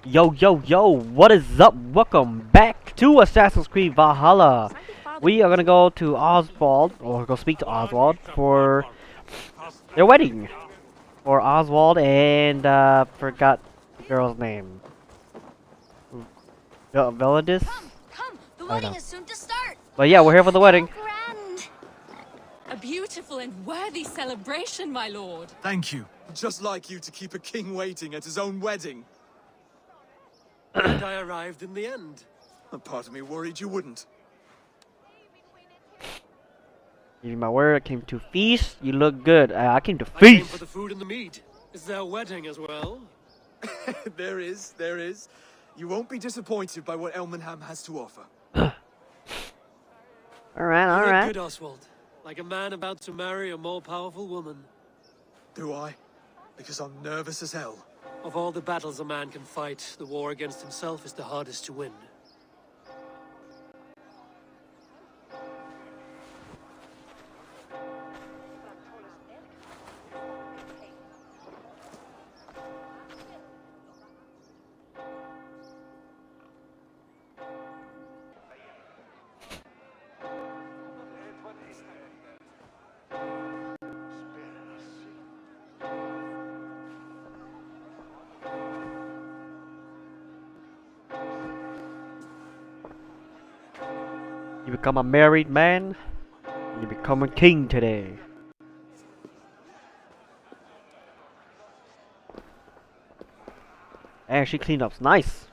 Yo, yo, yo, what is up? Welcome back to Assassin's Creed Valhalla. We are gonna go to Oswald, or go speak to Oswald for their wedding. For Oswald and, forgot the girl's name. Veladis? Come, the I don't wedding know. is soon to start. But yeah, we're here for the wedding. How grand. A beautiful and worthy celebration, my lord. Thank you. Just like you to keep a king waiting at his own wedding. And I arrived in the end. A part of me worried you wouldn't. Give you my word, I came to feast. You look good. I came to I came feast. for the food and the mead. Is there a wedding as well? There is. You won't be disappointed by what Elmenham has to offer. Alright, You look alright. good, Oswald. Like a man about to marry a more powerful woman. Do I? Because I'm nervous as hell. Of all the battles a man can fight, the war against himself is the hardest to win. You become a married man. You become a king today. And she cleaned up nice.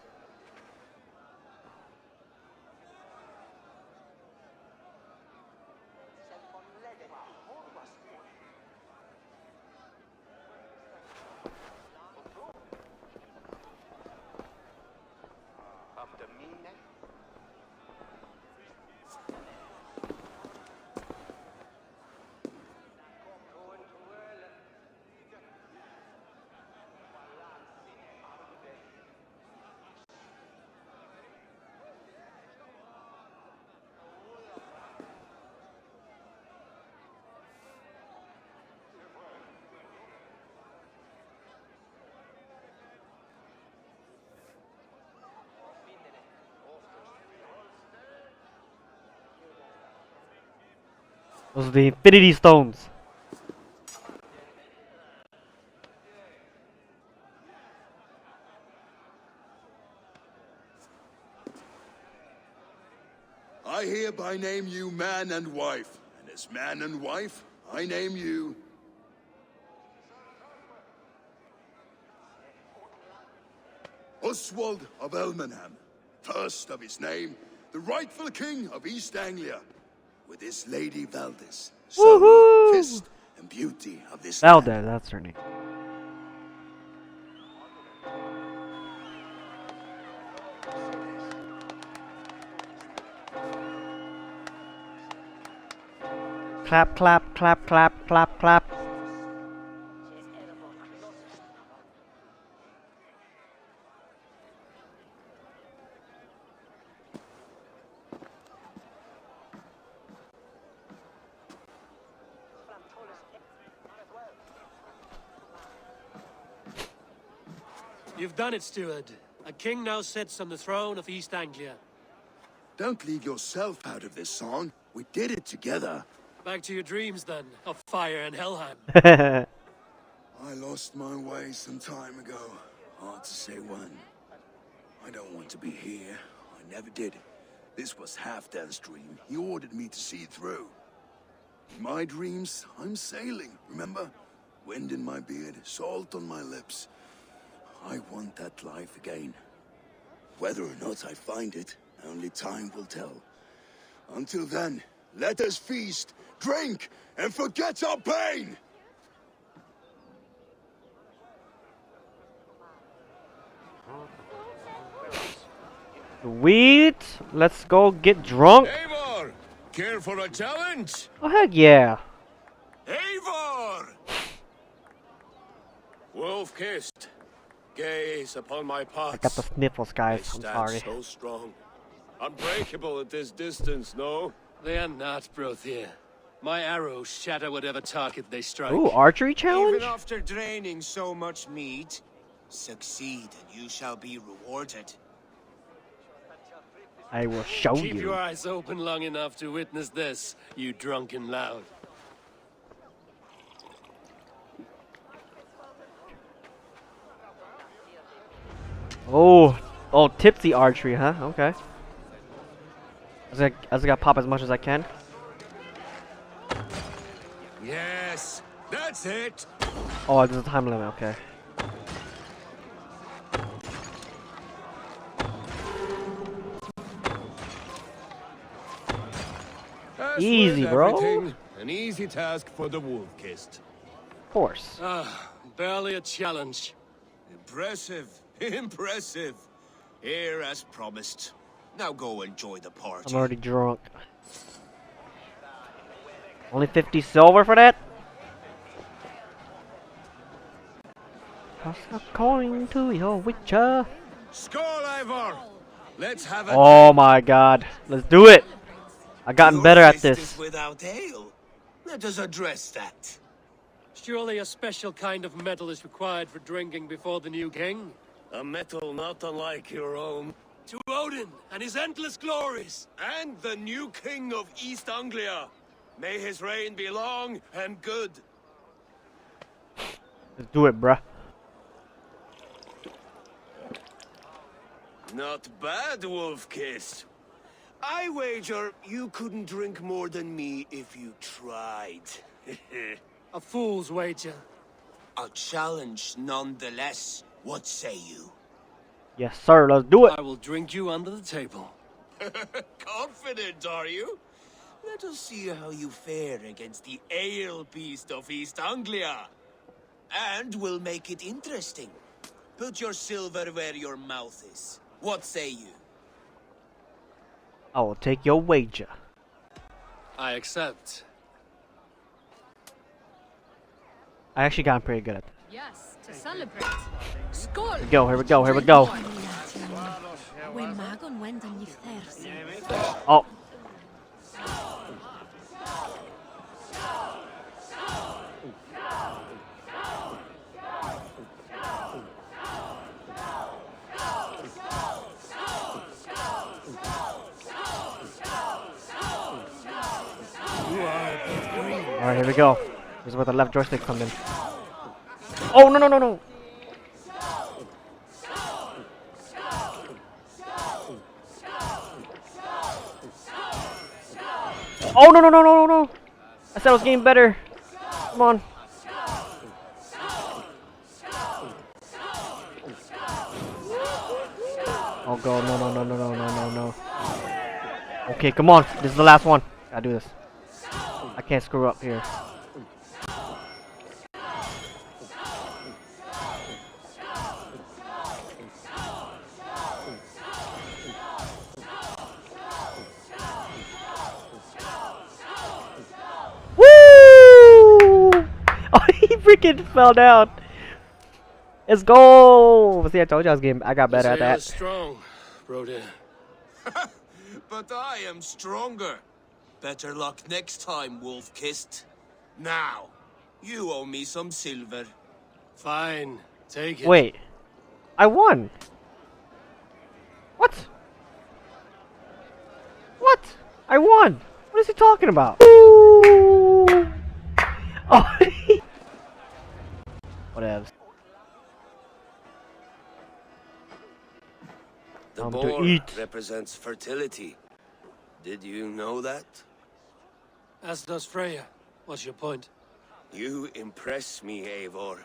Those are the Infinity Stones. I hereby name you man and wife, and as man and wife, I name you... Oswald of Elmenham, first of his name, the rightful king of East Anglia, with his lady Valdis, soul, fist, and beauty of this land. Valdez, that's her name. Clap, clap, clap, clap, clap, clap. You've done it, steward. A king now sits on the throne of East Anglia. Don't leave yourself out of this song. We did it together. Back to your dreams, then, of fire and Helheim. I lost my way some time ago. Hard to say when. I don't want to be here. I never did. This was Halfdan's dream. He ordered me to see through. In my dreams, I'm sailing, remember? Wind in my beard, salt on my lips. I want that life again. Whether or not I find it, only time will tell. Until then, let us feast, drink, and forget our pain! Sweet. Let's go get drunk. Eivor! Care for a challenge? Oh, heck yeah. Eivor! Wolf-kissed, gaze upon my parts. I got the sniffles, They guys. I'm stand sorry. so strong. Unbreakable at this distance, no? They are not, Brothier. My arrows shatter whatever target they strike. Ooh, archery challenge? Even after draining so much meat, Succeed, and you shall be rewarded. I will show Keep you. your eyes open long enough to witness this, you drunken lout. Oh, oh, tipsy archery, huh? Okay. I gotta pop as much as I can. Yes, that's it. Oh, there's a time limit. Okay. As Easy, with bro. everything, an easy task for the wolf-kissed. Of course. Barely a challenge. Impressive, impressive. Here as promised. Now go enjoy the party. I'm already drunk. Only 50 silver for that? Toss a coin to your witcher. Skull, Ivor! Let's have a Oh my god. Let's do it. I've gotten Your better at fist this. is without ale. Let us address that. Surely a special kind of metal is required for drinking before the new king? A metal not unlike your own. To Odin and his endless glories! And the new king of East Anglia. May his reign be long and good. Let's do it, bruh. Not bad, wolf-kissed. I wager you couldn't drink more than me if you tried. A fool's wager. A challenge nonetheless. What say you? Yes, sir. Let's do it. I will drink you under the table. Confident, are you? Let us see how you fare against the ale beast of East Anglia. And we'll make it interesting. Put your silver where your mouth is. What say you? I will take your wager. I accept. I actually got pretty good at this. Yes, to celebrate. Skål! Here we go, here we go, here we go. Oh. Alright, here we go. This is where the left joystick comes in. Oh, no, no, no, no! Oh, no, no, no, no, no, no! I said I was getting better. Come on. Oh, God, no, no, no, no, no, no, no, no. Okay, come on. This is the last one. Gotta do this. I can't screw up here. Woo! Oh, he freaking fell down. Let's go. See, I told you I got better at that. Strong, Broder. But I am stronger. Better luck next time, wolf-kissed. Now, you owe me some silver. Fine, take it. Wait, I won. What? What? I won. What is he talking about? Ooh. Oh. Whatever. The Time to boar eat. represents fertility. Did you know that? As does Freya. What's your point? You impress me, Eivor.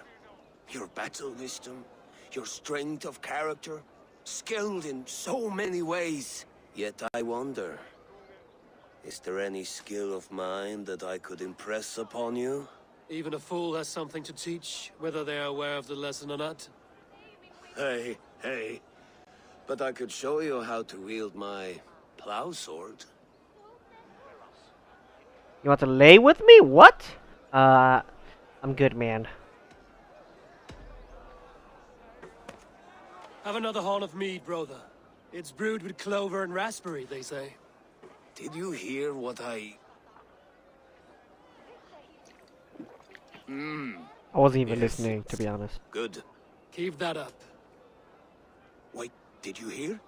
Your battle wisdom, your strength of character, skilled in so many ways. Yet I wonder, is there any skill of mine that I could impress upon you? Even a fool has something to teach, whether they are aware of the lesson or not. Hey, hey. But I could show you how to wield my plow sword. You want to lay with me? What? I'm good, man. Have another horn of mead, brother. It's brewed with clover and raspberry, they say. Did you hear what I... I wasn't even Yes. listening, to be honest. Good. Keep that up. Wait, did you hear?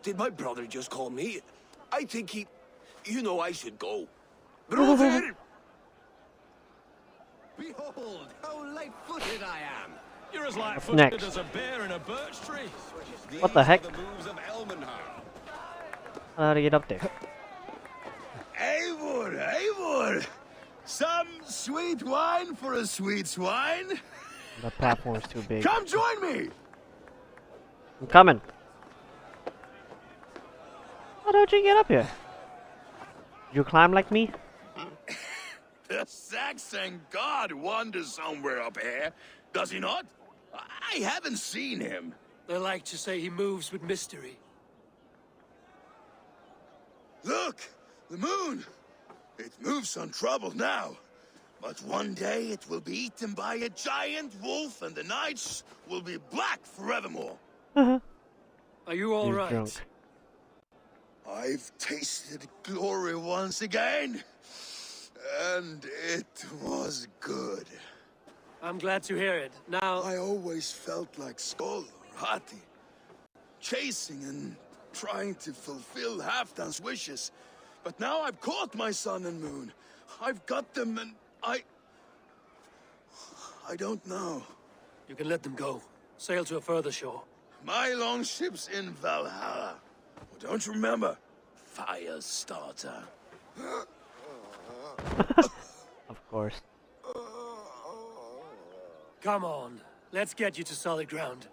Did my brother just call me? I think he... You know I should go. Brother! Behold, how light-footed I am. You're as next? light-footed as a bear in a birch tree. What the heck? These are the moves of Elmenhar. How to get up there? Eivor, Eivor! Some sweet wine for a sweet swine? The platform's too big. Come join me! I'm coming. How don't you get up here? You climb like me? The Saxon god wanders somewhere up here, does he not? I haven't seen him. They like to say he moves with mystery. Look, the moon. It moves untroubled now. But one day it will be eaten by a giant wolf and the nights will be black forevermore. Are you all He's right? drunk. I've tasted glory once again. And it was good. I'm glad to hear it. Now, I always felt like Skoll or Hati. Chasing and trying to fulfill Halfdan's wishes. But now I've caught my sun and moon. I've got them and I don't know. you can let them go. Sail to a further shore. My longship's in Valhalla. Oh, don't you remember? Fire starter. Of course. Come on, let's get you to solid ground.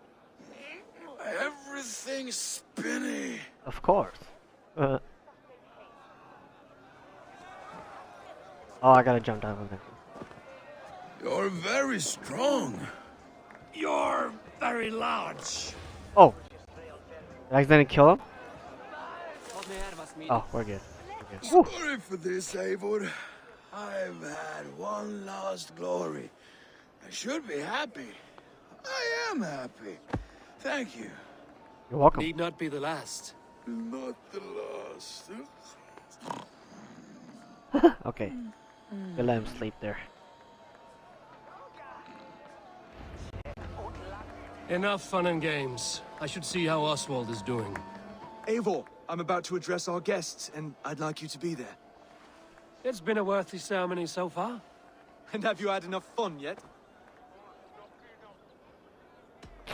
Everything's spinny. Of course. Oh, I gotta jump down on that. You're very strong. You're very large. Oh! Did I accidentally kill him? Oh, we're good. We're good. Whew. Sorry for this, Eivor. I've had one last glory. I should be happy. I am happy. Thank you. You're welcome. Need not be the last. Not the last. Okay. We'll let him sleep there. Enough fun and games. I should see how Oswald is doing. Eivor, I'm about to address our guests, and I'd like you to be there. It's been a worthy ceremony so far. And have you had enough fun yet?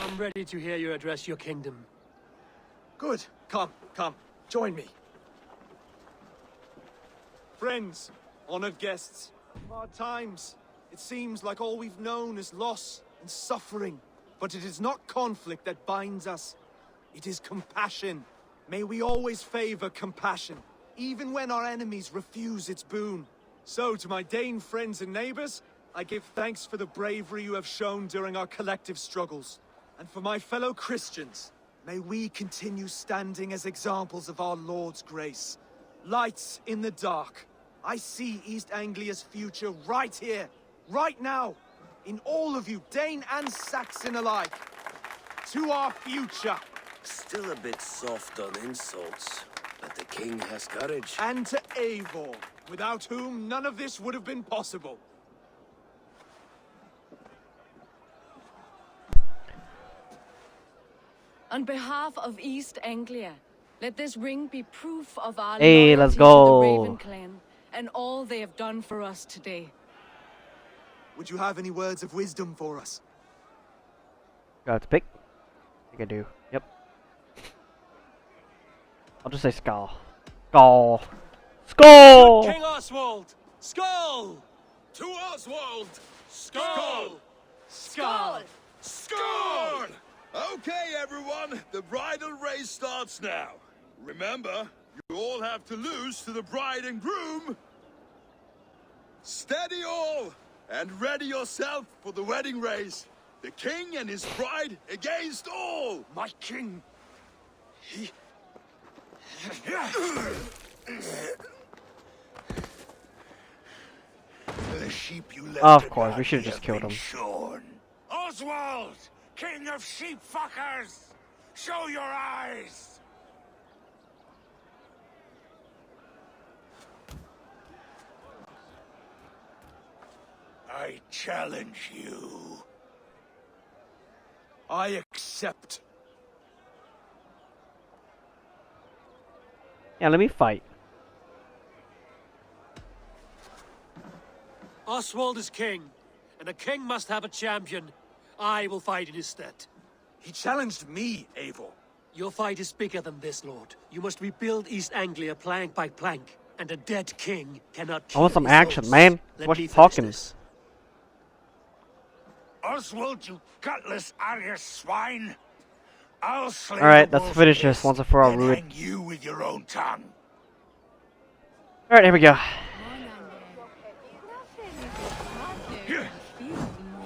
I'm ready to hear you address your kingdom. Good. Come, join me. Friends, honored guests, hard times. It seems like all we've known is loss and suffering. But it is not conflict that binds us. It is compassion. May we always favor compassion, even when our enemies refuse its boon. So, to my Dane friends and neighbors, I give thanks for the bravery you have shown during our collective struggles. And for my fellow Christians, may we continue standing as examples of our Lord's grace. Lights in the dark. I see East Anglia's future right here, right now, in all of you, Dane and Saxon alike. To our future. Still a bit soft on insults, but the king has courage. And to Eivor, without whom none of this would have been possible. On behalf of East Anglia, let this ring be proof of our Hey, loyalty let's to go. the Raven clan and all they have done for us today. Would you have any words of wisdom for us? Got to pick? I think I do. Yep. I'll just say skull. Skull. Skull! King Oswald! Skull! To Oswald! Skull! Skull! Score! Okay, everyone, the bridal race starts now. Remember, you all have to lose to the bride and groom. Steady all, and ready yourself for the wedding race. The king and his bride against all. My king. The sheep you left Of at course, we Naki should've just have killed been him. shorn. Oswald, king of sheep fuckers. Show your eyes. I challenge you. I accept. Yeah, let me fight. Oswald is king, and a king must have a champion. I will fight in his stead. He challenged me, Eivor. Your fight is bigger than this, Lord. You must rebuild East Anglia plank by plank, and a dead king cannot I want kill some his action, ghost. man. Let What me you finish talking? this. Oswald, you gutless Arya swine! I'll slay Alright, the let's wolf finish this first, once and for all, then Rude. hang you with your own tongue. Alright, here we go.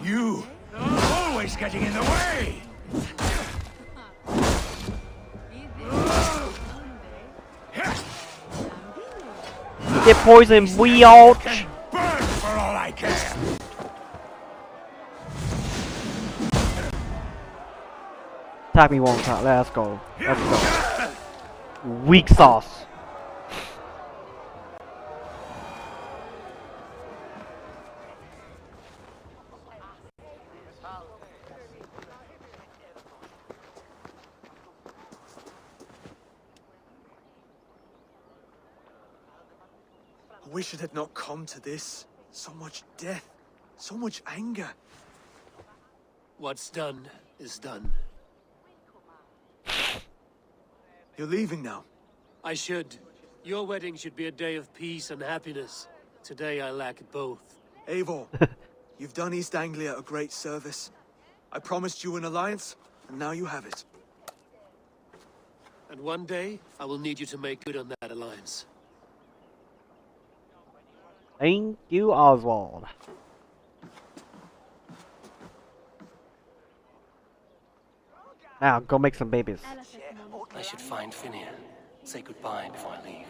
You always getting in the way! Get poisoned, biatch! Burn for all I care! Tap me one time. Let's go. Let's go. Weak sauce. I wish it had not come to this. So much death, so much anger. What's done is done. You're leaving now. I should. Your wedding should be a day of peace and happiness. Today I lack both. Eivor, you've done East Anglia a great service. I promised you an alliance, and now you have it. And one day, I will need you to make good on that alliance. Thank you, Oswald. Now, go make some babies. I should find Finnear. Say goodbye before I leave.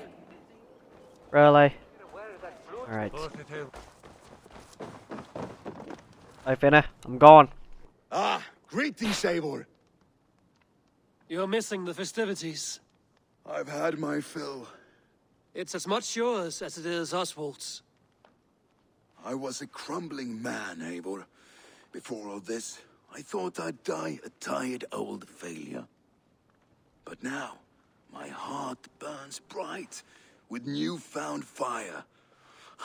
Really? Alright. Hi, Finna. I'm going. Ah, greetings, Eivor. You're missing the festivities. I've had my fill. It's as much yours as it is Oswald's. I was a crumbling man, Eivor. Before all this, I thought I'd die a tired old failure. But now, my heart burns bright with newfound fire.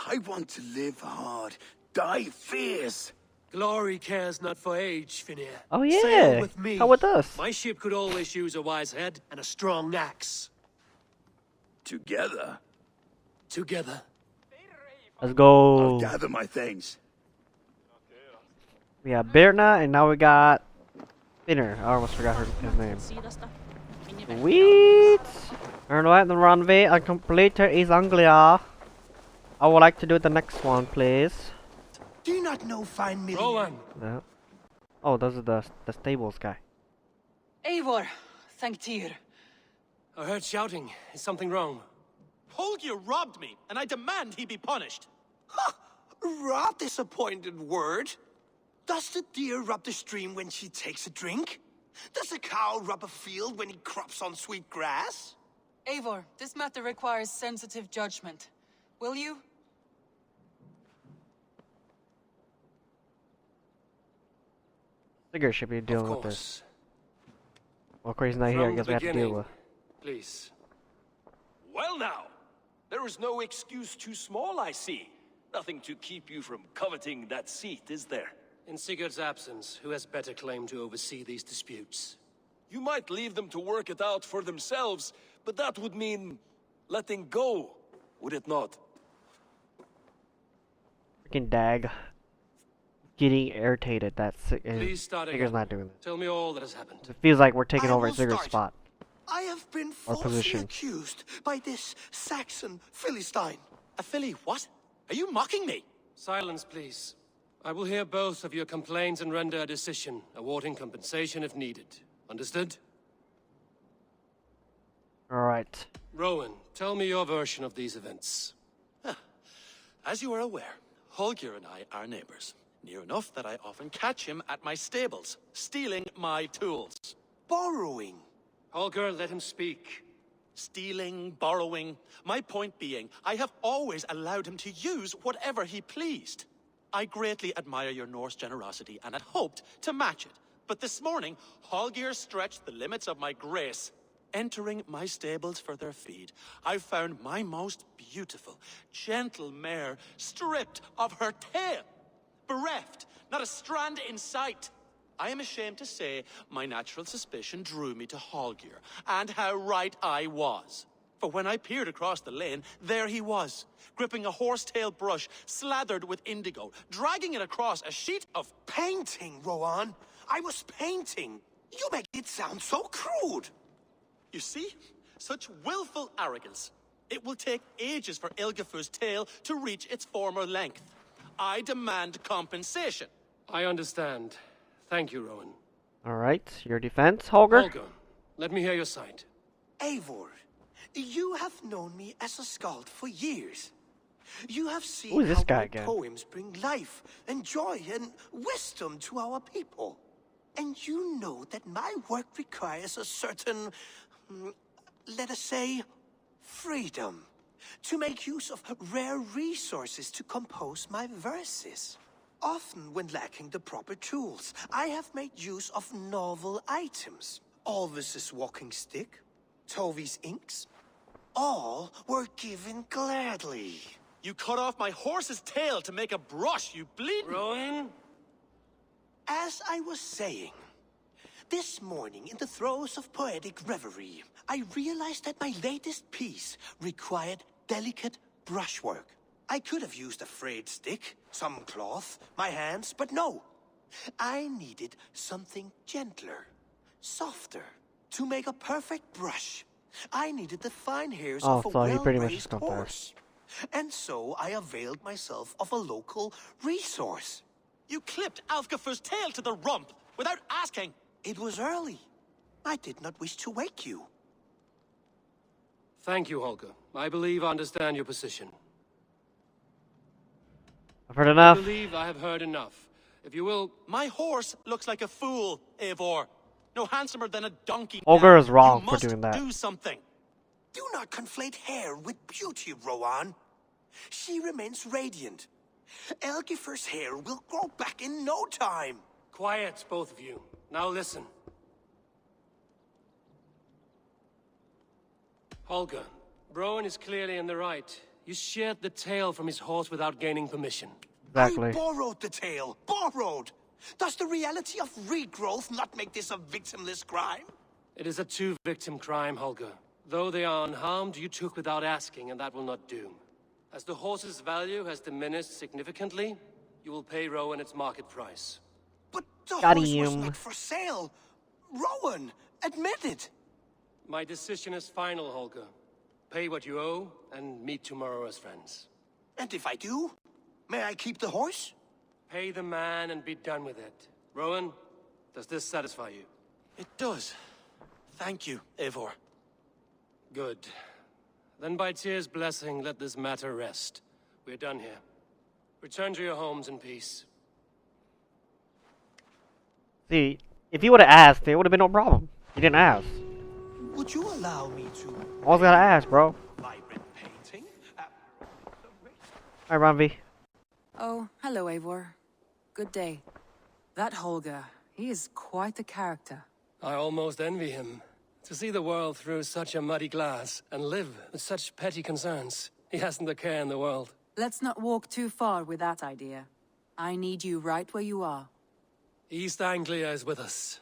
I want to live hard, die fierce. Glory cares not for age, Finnear. Oh, Sail yeah. with me. Come with us. My ship could always use a wise head and a strong axe. Together, Together. Let's I'll go. gather my things. We got Birna, and now we got Finner. I almost forgot his name. Sweet! Alright, the runway. I completed East Anglia. I would like to do the next one, please. Do you not know fine million? Rowan! Yeah. Oh, those are the stables guy. Eivor, thank Tyr. I heard shouting. Is something wrong? Holger robbed me, and I demand he be punished. Rot disappointed word. Does the deer rub the stream when she takes a drink? Does a cow rub a field when he crops on sweet grass? Eivor, this matter requires sensitive judgment. Will you? Sigurd should be Of dealing with this. course. Well, of course he's not here. I From guess the we have to deal beginning. with. Please. Well now, there is no excuse too small, I see. Nothing to keep you from coveting that seat, is there? In Sigurd's absence, who has better claim to oversee these disputes? You might leave them to work it out for themselves, but that would mean letting go, would it not? Freaking Dag. Getting irritated that Please start Sigurd's again. not doing this. Tell me all that has happened. It feels like we're taking I over will Sigurd's start. spot. I have been Or falsely position. accused by this Saxon Philistine. A Philly what? Are you mocking me? Silence, please. I will hear both of your complaints and render a decision, awarding compensation if needed. Understood? Alright. Rowan, tell me your version of these events. As you are aware, Holger and I are neighbors. Near enough that I often catch him at my stables, stealing my tools. Borrowing. Holger, let him speak. Stealing, borrowing. My point being, I have always allowed him to use whatever he pleased. I greatly admire your Norse generosity and had hoped to match it. But this morning, Hallgeir stretched the limits of my grace. Entering my stables for their feed, I found my most beautiful, gentle mare stripped of her tail. Bereft, not a strand in sight. I am ashamed to say my natural suspicion drew me to Hallgeir, and how right I was. For when I peered across the lane, there he was, gripping a horsetail brush slathered with indigo, dragging it across a sheet of Painting, Rowan. I was painting. You make it sound so crude. You see? Such willful arrogance. It will take ages for Ilgafur's tail to reach its former length. I demand compensation. I understand. Thank you, Rowan. Alright, your defense, Holger? Holger, let me hear your side. Eivor, you have known me as a skald for years. You have seen Who is this how guy my again? poems bring life and joy and wisdom to our people. And you know that my work requires a certain, let us say, freedom to make use of rare resources to compose my verses. Often when lacking the proper tools, I have made use of novel items. Alvis's walking stick, Tovi's inks, all were given gladly. You cut off my horse's tail to make a brush, you bleed. Rowan? As I was saying, this morning in the throes of poetic reverie, I realized that my latest piece required delicate brushwork. I could have used a frayed stick, some cloth, my hands, but no. I needed something gentler, softer. To make a perfect brush, I needed the fine hairs Oh, of a so he pretty much well-raised just got there. horse. And so I availed myself of a local resource. You clipped Alfgafur's tail to the rump without asking. It was early. I did not wish to wake you. Thank you, Holger. I believe I understand your position. I've heard I enough. believe I have heard enough. If you will... My horse looks like a fool, Eivor. No handsomer than a donkey. Holger now. is wrong You for must doing that. do something. Do not conflate hair with beauty, Rowan. She remains radiant. Elgifur's hair will grow back in no time. Quiet, both of you. Now listen. Holger, Rowan is clearly in the right. You sheared the tail from his horse without gaining permission. Exactly. I borrowed the tail. Borrowed. Does the reality of regrowth not make this a victimless crime? It is a two-victim crime, Holger. Though they are unharmed, you took without asking, and that will not do. As the horse's value has diminished significantly, you will pay Rowan its market price. But the Got horse was him. not for sale. Rowan, admit it. My decision is final, Holger. Pay what you owe, and meet tomorrow as friends. And if I do, may I keep the horse? Pay the man and be done with it. Rowan, does this satisfy you? It does. Thank you, Eivor. Good. Then by Tyr's blessing, let this matter rest. We're done here. Return to your homes in peace. See, if you would have asked, there would have been no problem. You didn't ask. Would you allow me to Always gotta ask, bro. vibrant painting? Hi, Ranvi. Oh, hello, Eivor. Good day. That Holger, he is quite the character. I almost envy him. To see the world through such a muddy glass, and live with such petty concerns. He hasn't a care in the world. Let's not walk too far with that idea. I need you right where you are. East Anglia is with us.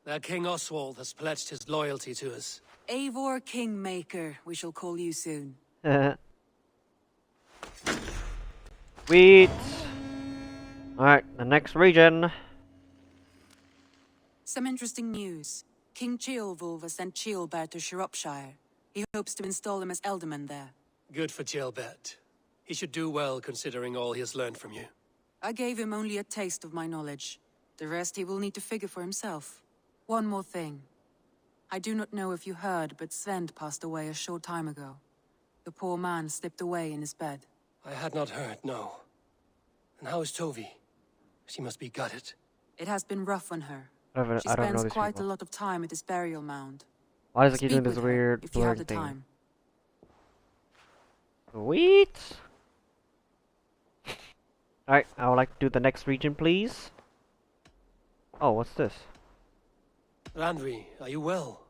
Their King Oswald has pledged his loyalty to us. Eivor Kingmaker, we shall call you soon. Sweet. Alright, the next region. Some interesting news. King Ceolwulf has sent Ceolbert to Shropshire. He hopes to install him as Elderman there. Good for Ceolbert. He should do well considering all he has learned from you. I gave him only a taste of my knowledge. The rest he will need to figure for himself. One more thing. I do not know if you heard, but Sven passed away a short time ago. The poor man slipped away in his bed. I had not heard, no. And how is Tovi? She must be gutted. It has been rough on her. She I don't know spends these quite people. a lot of time at his burial mound. Why does it keep Speak doing this with her, weird if you have blurring the thing? time. Sweet. Alright, I would like to do the next region, please. Oh, what's this? Randvi, are you well?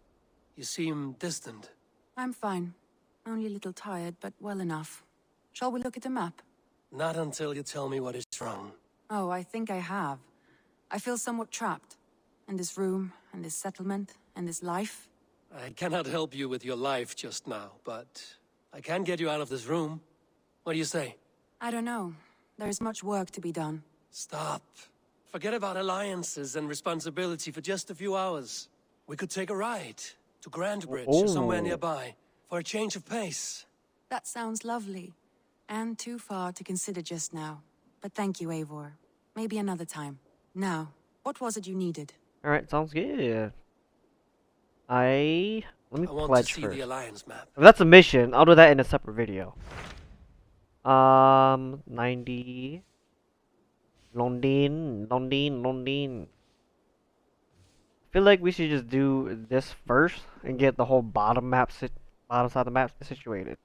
You seem distant. I'm fine. Only a little tired, but well enough. Shall we look at the map? Not until you tell me what is wrong. Oh, I think I have. I feel somewhat trapped. In this room, and this settlement, and this life. I cannot help you with your life just now, but I can get you out of this room. What do you say? I don't know. There is much work to be done. Stop. Forget about alliances and responsibility for just a few hours. We could take a ride to Grandbridge or somewhere Oh. nearby for a change of pace. That sounds lovely. And too far to consider just now. But thank you, Eivor. Maybe another time. Now, what was it you needed? Alright, sounds good. Let me I want to pledge see first. the alliance map. If that's a mission, I'll do that in a separate video. 90. London. I feel like we should just do this first and get the whole bottom bottom side of the map situated.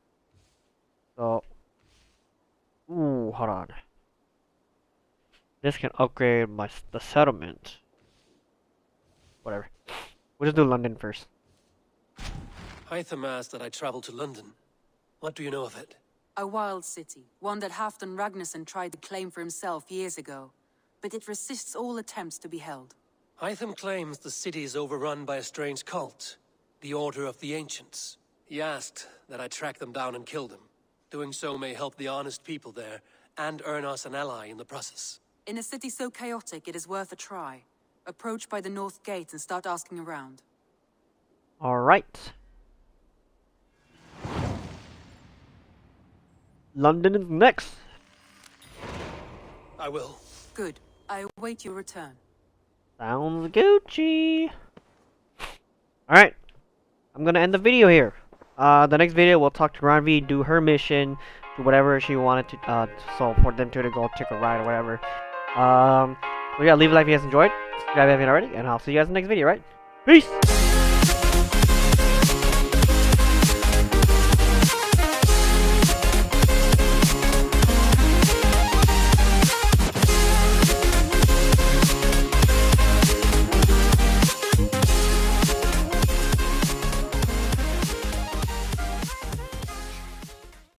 So, ooh, hold on. This can upgrade the settlement. Whatever. We'll just do London first. Hytham asked that I travel to London. What do you know of it? A wild city, one that Halfdan Ragnarsson tried to claim for himself years ago. But it resists all attempts to be held. Hytham claims the city is overrun by a strange cult, the Order of the Ancients. He asked that I track them down and kill them. Doing so may help the honest people there, and earn us an ally in the process. In a city so chaotic, it is worth a try. Approach by the North Gate and start asking around. Alright. London is next. I will. Good. I await your return. Sounds Gucci. Alright. I'm gonna end the video here. The next video we'll talk to Granvi, do her mission, do whatever she wanted to, so for them two to go take a ride or whatever. So yeah, leave a like if you guys enjoyed, subscribe if you haven't already, and I'll see you guys in the next video, right? Peace!